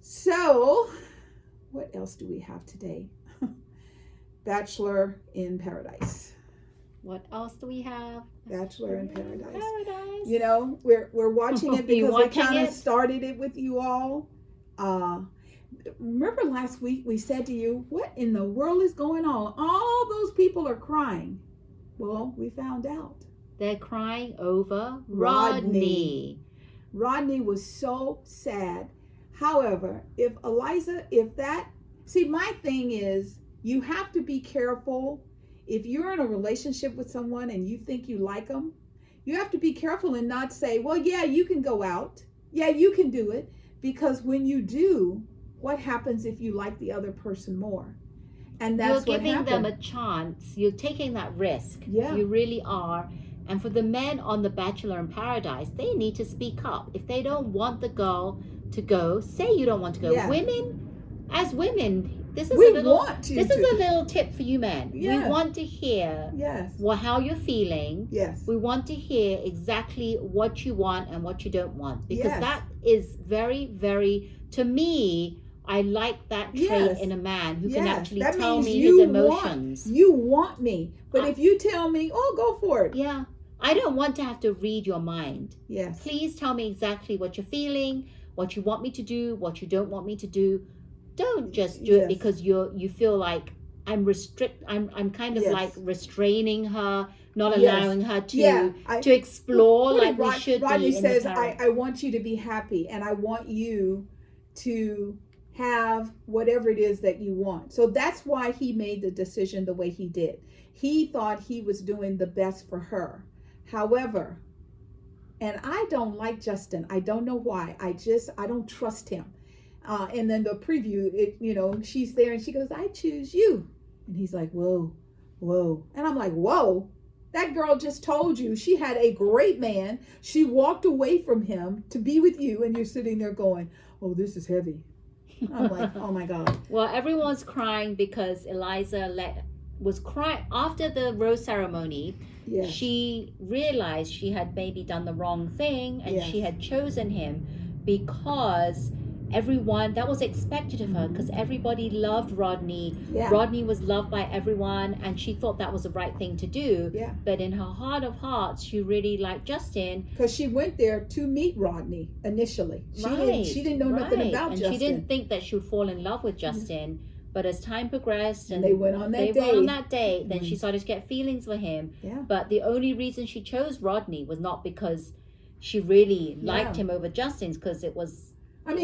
So, what else do we have today? Bachelor in Paradise. What else do we have? Bachelor in Paradise. Paradise. We're watching it because we kind of it? started it with you all. Remember last week we said to you, what in the world is going on? All those people are crying. Well, we found out. They're crying over Rodney. Rodney was so sad. However, my thing is, you have to be careful. If you're in a relationship with someone and you think you like them, you have to be careful and not say, well, yeah, you can go out. Yeah, you can do it. Because when you do, what happens if you like the other person more? And that's You're what giving happened. them a chance. You're taking that risk. Yeah. You really are. And for the men on the Bachelor in Paradise, they need to speak up. If they don't want the girl to go, say you don't want to go. Yeah. As women, this is We a little want you this to. is a little tip for you men. Yeah. We want to hear Yes. how you're feeling. Yes. We want to hear exactly what you want and what you don't want, because Yes. that is very, very, to me, I like that trait Yes. in a man who can Yes. actually That tell means me you his emotions. You want me. But if you tell me, oh, go for it. Yeah. I don't want to have to read your mind. Yes. Please tell me exactly what you're feeling, what you want me to do, what you don't want me to do. Don't just do it because you feel like I'm kind of Yes. like restraining her, not Yes. allowing her to I- to explore What like did we should Rodney be in says, the parent. I want you to be happy, and I want you to have whatever it is that you want. So that's why he made the decision the way he did. He thought he was doing the best for her. However, and I don't like Justin. I don't know why. I don't trust him. And then the preview, she's there and she goes, I choose you. And he's like, whoa. And I'm like, whoa. That girl just told you she had a great man. She walked away from him to be with you, and you're sitting there going, oh, this is heavy. I'm like, oh my God. Well, everyone's crying because Eliza was crying after the rose ceremony. Yes. She realized she had maybe done the wrong thing, and Yes. she had chosen him because that was expected of her, because everybody loved Rodney. Yeah. Rodney was loved by everyone, and she thought that was the right thing to do. Yeah. But in her heart of hearts, she really liked Justin. Because she went there to meet Rodney initially. She didn't know nothing about and Justin. she didn't think that she would fall in love with Justin. But as time progressed and they went on that date. then she started to get feelings for him. Yeah. But the only reason she chose Rodney was not because she really liked him over Justin's, because it was.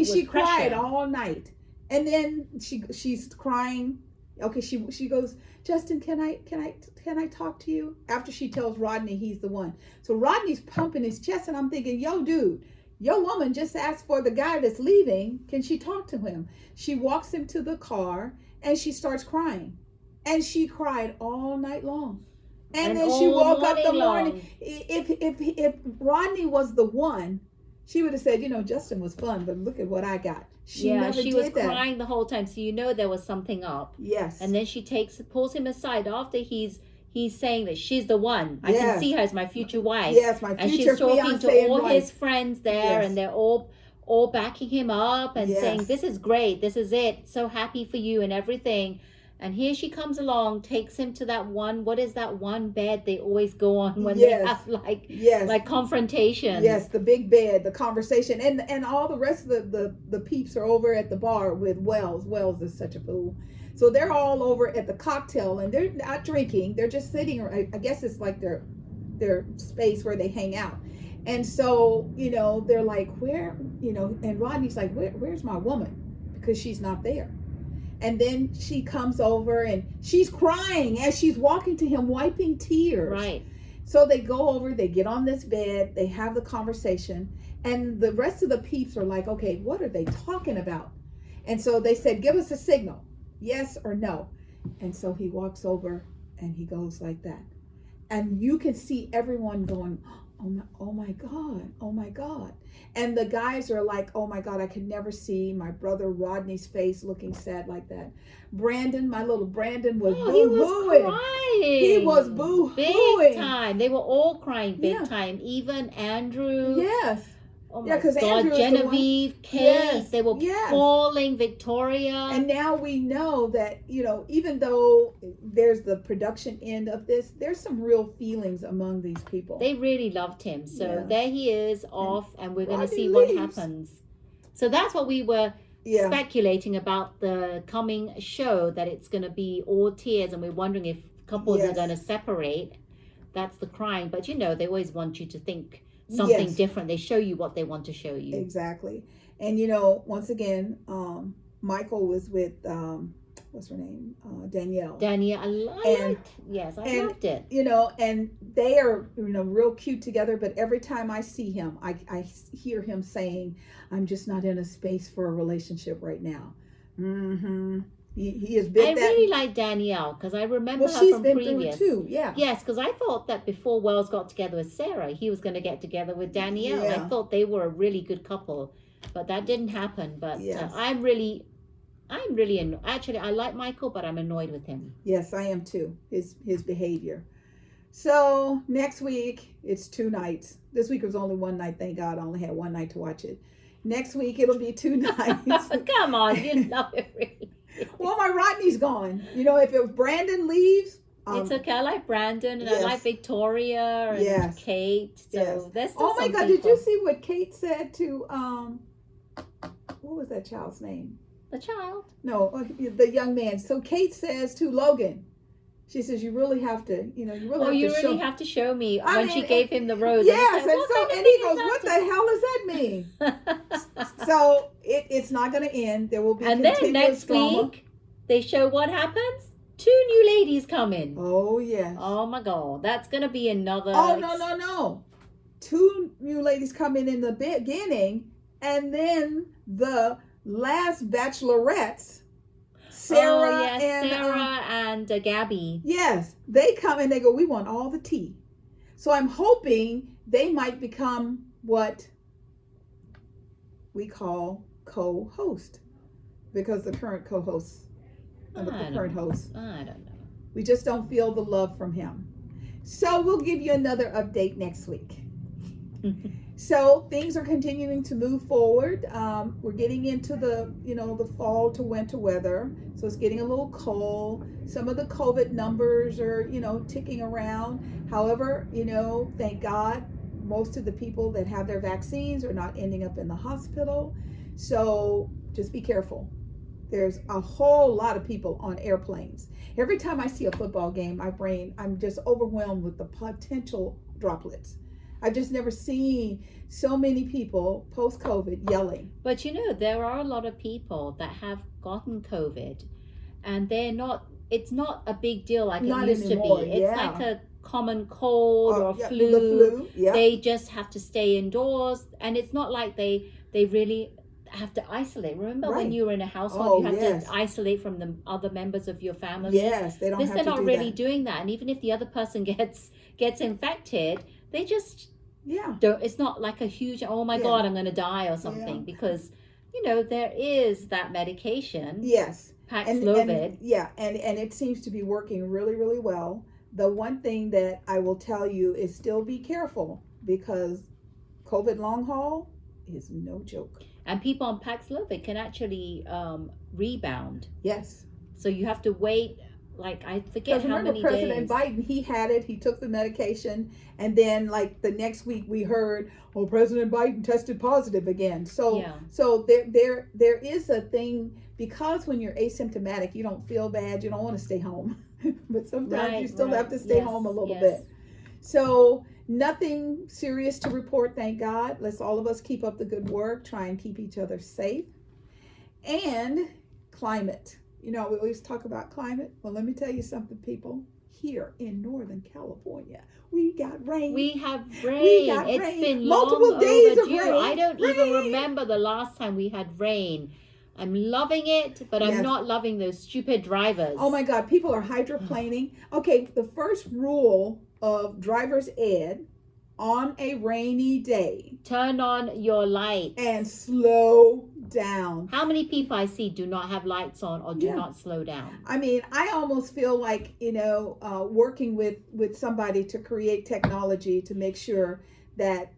She pressure. cried all night, and then she's crying. Okay, she goes, Justin, can I talk to you? After she tells Rodney he's the one. So Rodney's pumping his chest, and I'm thinking, yo, dude, your woman just asked for the guy that's leaving. Can she talk to him? She walks him to the car, and she starts crying, and she cried all night long. And then she woke up the morning. If Rodney was the one, she would have said, Justin was fun, but look at what I got. She was crying the whole time, so there was something up. Yes. And then she pulls him aside after he's saying that she's the one. I can see her as my future wife. Yes, my future and she's talking fiancé to all and wife. his friends there, Yes. and they're all all backing him up and Yes. saying, this is great, this is it, so happy for you and everything. And here she comes along, takes him to that one, what is that one bed they always go on when they have like confrontations. Yes, the big bed, the conversation, and all the rest of the peeps are over at the bar with Wells. Wells is such a fool. So they're all over at the cocktail, and they're not drinking. They're just sitting. I guess it's like their space where they hang out. And so, they're like, where, and Rodney's like, where's my woman? Because she's not there. And then she comes over and she's crying as she's walking to him, wiping tears. Right. So they go over, they get on this bed, they have the conversation, and the rest of the peeps are like, okay, what are they talking about? And so they said, give us a signal, yes or no. And so he walks over and he goes like that. And you can see everyone going, oh my God, oh my God. And the guys are like, oh my God, I could never see my brother Rodney's face looking sad like that. Brandon, my little Brandon was boo-hooing. He was boo-hooing. Big time. They were all crying big time. Even Andrew. Yes. Oh my God, Genevieve, Kate, they were falling, Victoria. And now we know that, even though there's the production end of this, there's some real feelings among these people. They really loved him. So there he is off, and we're going to see what happens. So that's what we were speculating about the coming show, that it's going to be all tears, and we're wondering if couples are going to separate. That's the crying. But, they always want you to think something different. They show you what they want to show you. Exactly. And once again, Michael was with what's her name, Danielle. I loved it. And they are real cute together. But every time I see him, I hear him saying, "I'm just not in a space for a relationship right now." Mm-hmm. He is big. I really like Danielle because I remember her from previous. Too. Yeah. Yes, because I thought that before Wells got together with Sarah, he was going to get together with Danielle. Yeah. I thought they were a really good couple, but that didn't happen. But I'm really actually I like Michael, but I'm annoyed with him. Yes, I am too. His behavior. So next week it's 2 nights. This week was only 1 night. Thank God, I only had 1 night to watch it. Next week it'll be 2 nights. Come on, you know it really. Well, my Rodney's gone. If Brandon leaves, it's okay. I like Brandon and I like Victoria and Kate. So there's still my God, did you see what Kate said to what was that child's name? The child? No, the young man. So Kate says to Logan, she says, "You really have to, you really have to show me." She gave him the rose. Yes, and he goes, "What the hell does that mean?" So it's not going to end. There will be and then next drama. Week they show what happens. 2 new ladies come in. Oh yes. Oh my God, that's going to be another. Oh no! 2 new ladies come in the beginning, and then the last bachelorettes. Sarah and Gabby. Yes, they come and they go, "We want all the tea." So I'm hoping they might become what we call co-host, because the current co-host, the current host, I don't know. We just don't feel the love from him. So we'll give you another update next week. So things are continuing to move forward. We're getting into the fall to winter weather. So it's getting a little cold. Some of the COVID numbers are, ticking around. However, thank God, most of the people that have their vaccines are not ending up in the hospital. So just be careful. There's a whole lot of people on airplanes. Every time I see a football game, I'm just overwhelmed with the potential droplets. I've just never seen so many people post-COVID yelling. But there are a lot of people that have gotten COVID and it's not a big deal like it used anymore. To be. It's like a common cold or flu. The flu. Yeah. They just have to stay indoors, and it's not like they really have to isolate. Remember when you were in a household, you have to isolate from the other members of your family? Yes, they don't have to do that. They're not really doing that. And even if the other person gets infected, they just don't. It's not like a huge, oh my God, I'm going to die or something, because there is that medication. Yes. Paxlovid. And it seems to be working really, really well. The one thing that I will tell you is still be careful, because COVID long haul is no joke. And people on Paxlovid can actually rebound. Yes. So you have to wait, like, I forget Because how remember, many President days. Biden, he had it, he took the medication, and then like the next week we heard, oh, President Biden tested positive again. So Yeah. so there is a thing, because when you're asymptomatic, you don't feel bad, you don't want to stay home. But sometimes you still have to stay home a little bit. So nothing serious to report, thank God. Let's all of us keep up the good work, try and keep each other safe. And climate. You know, we always talk about climate. Well, let me tell you something, people. Here in Northern California, we got rain. We have rain. We got It's rain. been Multiple long days of overdue. rain. I don't even Rain. remember the last time we had rain. I'm loving it, but I'm Yes. not loving those stupid drivers. Oh my God, people are hydroplaning. Okay, the first rule of driver's ed on a rainy day: turn on your lights and slow down. How many people I see do not have lights on or do Yeah. not slow down? I mean, I almost feel like, working with somebody to create technology to make sure that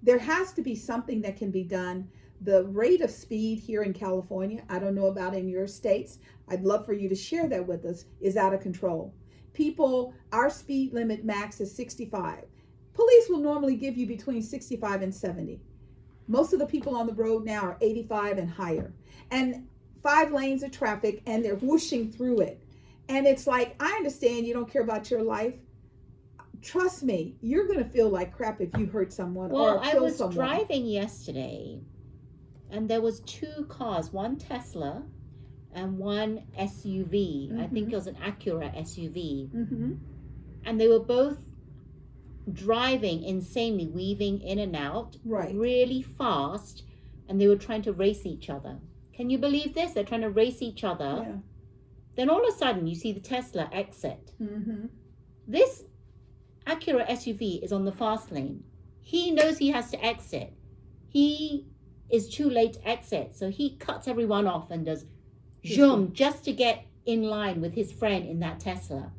there has to be something that can be done. The rate of speed here in California, I don't know about in your states, I'd love for you to share that with us, is out of control. People, our speed limit max is 65. Police will normally give you between 65 and 70. Most of the people on the road now are 85 and higher. And 5 lanes of traffic, and they're whooshing through it. And it's like, I understand you don't care about your life. Trust me, you're going to feel like crap if you hurt someone or kill someone. Well, I was driving yesterday, and there was 2 cars, one Tesla and one SUV. Mm-hmm. I think it was an Acura SUV. Mm-hmm. And they were both driving insanely, weaving in and out, Right. really fast, and they were trying to race each other. Can you believe this? They're trying to race each other. Yeah. Then all of a sudden, you see the Tesla exit. Mm-hmm. This Acura SUV is on the fast lane. He knows he has to exit. He is too late to exit, so he cuts everyone off and does zoom just to get in line with his friend in that Tesla.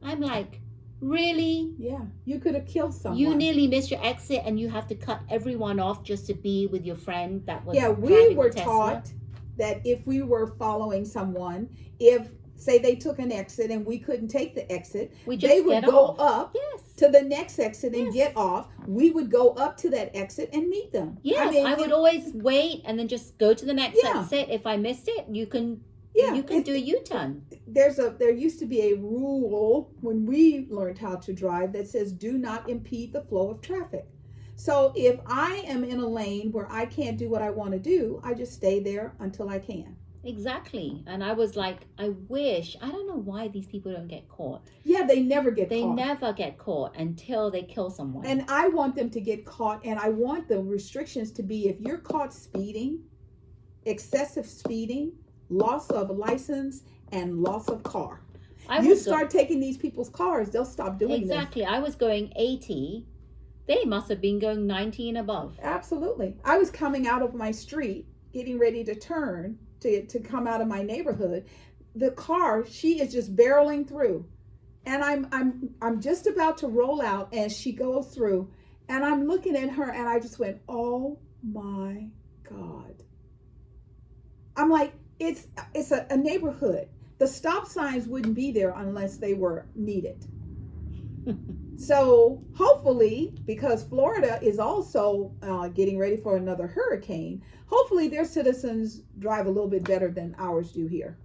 I'm like, really? Yeah, you could have killed someone. You nearly missed your exit and you have to cut everyone off just to be with your friend that was we were the Tesla? taught that if we were following someone, if say they took an exit and we couldn't take the exit, they would go up to the next exit and get off. We would go up to that exit and meet them. Yes, I would always wait and then just go to the next exit. If I missed it, you can do a U-turn. There used to be a rule when we learned how to drive that says do not impede the flow of traffic. So if I am in a lane where I can't do what I want to do, I just stay there until I can. Exactly. And I was like, I don't know why these people don't get caught. Yeah, they never get caught. They never get caught until they kill someone. And I want them to get caught, and I want the restrictions to be, if you're caught speeding, excessive speeding, loss of license, and loss of car. You start taking these people's cars, they'll stop doing this. Exactly. I was going 80. They must have been going 90 and above. Absolutely. I was coming out of my street, getting ready to turn to come out of my neighborhood. The car, she is just barreling through, and I'm just about to roll out as she goes through, and I'm looking at her, and I just went, oh my God. I'm like, it's a neighborhood. The stop signs wouldn't be there unless they were needed. So hopefully, because Florida is also getting ready for another hurricane, hopefully their citizens drive a little bit better than ours do here.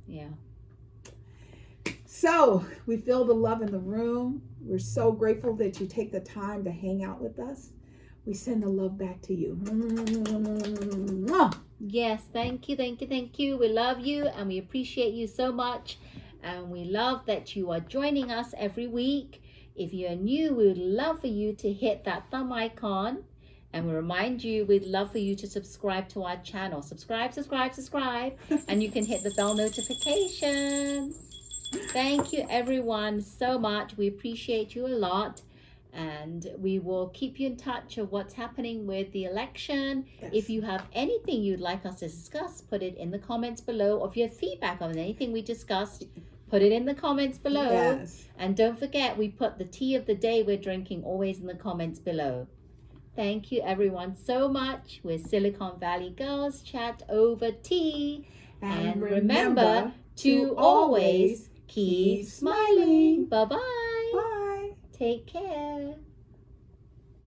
Yeah. So we feel the love in the room. We're so grateful that you take the time to hang out with us. We send the love back to you. Yes, thank you. We love you and we appreciate you so much. And we love that you are joining us every week. If you're new, we would love for you to hit that thumb icon. And we remind you, we'd love for you to subscribe to our channel. Subscribe. And you can hit the bell notification. Thank you, everyone, so much. We appreciate you a lot. And we will keep you in touch of what's happening with the election. Yes. If you have anything you'd like us to discuss, put it in the comments below. Or if you have feedback on anything we discussed, put it in the comments below. Yes. And don't forget, we put the tea of the day we're drinking always in the comments below. Thank you everyone so much. We're Silicon Valley Girls Chat over tea. And remember to always keep smiling. Bye-bye. Bye. Take care.